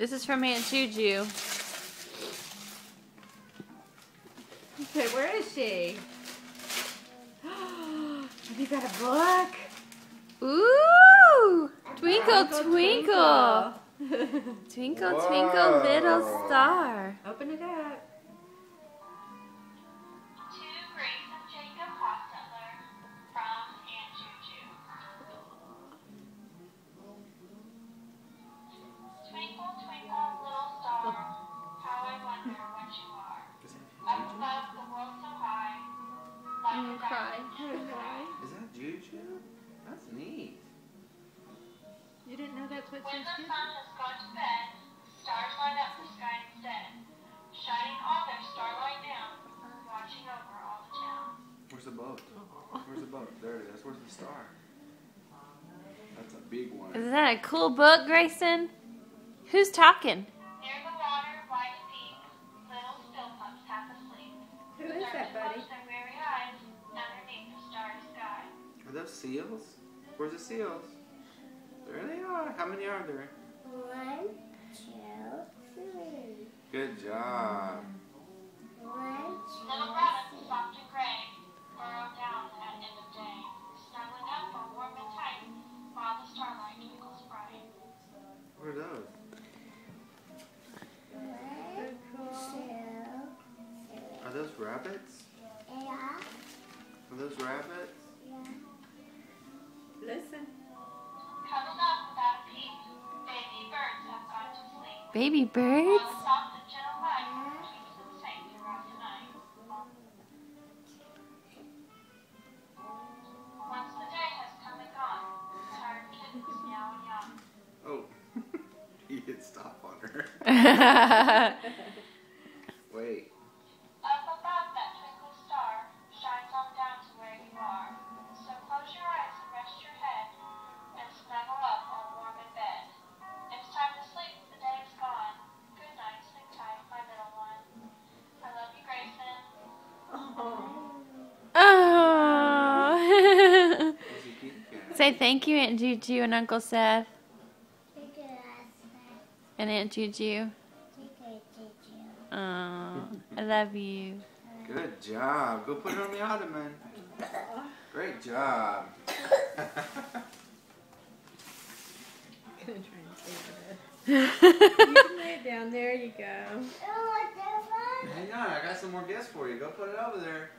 This is from Aunt Juju. Okay, where is she? Have you got a book? Ooh! Twinkle, twinkle. Twinkle, Whoa. twinkle, little star. Open it up. To Grace and Jacob Hostetler from Aunt Juju. Twinkle, twinkle, little star, how I wonder what you are. Up above the world so high, like a diamond in the sky. Is that Juju? That's neat. You didn't know that's what When she's the doing? sun has gone to bed, stars light up the sky instead, shining all their starlight down, watching over all the town. Where's the boat? Where's the boat? There it is. Where's the star? That's a big one. Isn't that a cool book, Grayson? Who's talking? Near the water, wide and deep, little still pups half asleep. Who is that, buddy? Close their weary eyes underneath the starry sky. Are those seals? Where's the seals? There they are. How many are there? 1, 2, 3. Good job. 1, 2, Little rabbits, soft and gray, burrow down at end of day, snuggling up all warm and tight, while the starlight twinkles bright. What are those? 1, 2, 3. Are those rabbits? Yeah. Are those rabbits? Yeah. Listen. Cuddled up without a peep, baby birds have gone to sleep, Baby while birds? the soft and gentle light keeps them safe throughout the night. Once the day has come and gone, tired kittens meow and yawn. Oh. You hit stop on her. Wait. Up above that twinkling star shines on down to where you are. So close your eyes and rest your head and snuggle up all warm in bed. It's time to sleep, the day is gone. Good night, sleep tight, my little one. I love you, Grayson. Oh. Where's the kitty cat? Say thank you, Aunt Juju and Uncle Seth. Take it And Aunt Juju. Oh, I love you. Good job. Go put it on the ottoman. Great job. I'm gonna try and save it. You can lay it down. There you go. Oh, what the fuck? Hang on, I got some more gifts for you. Go put it over there.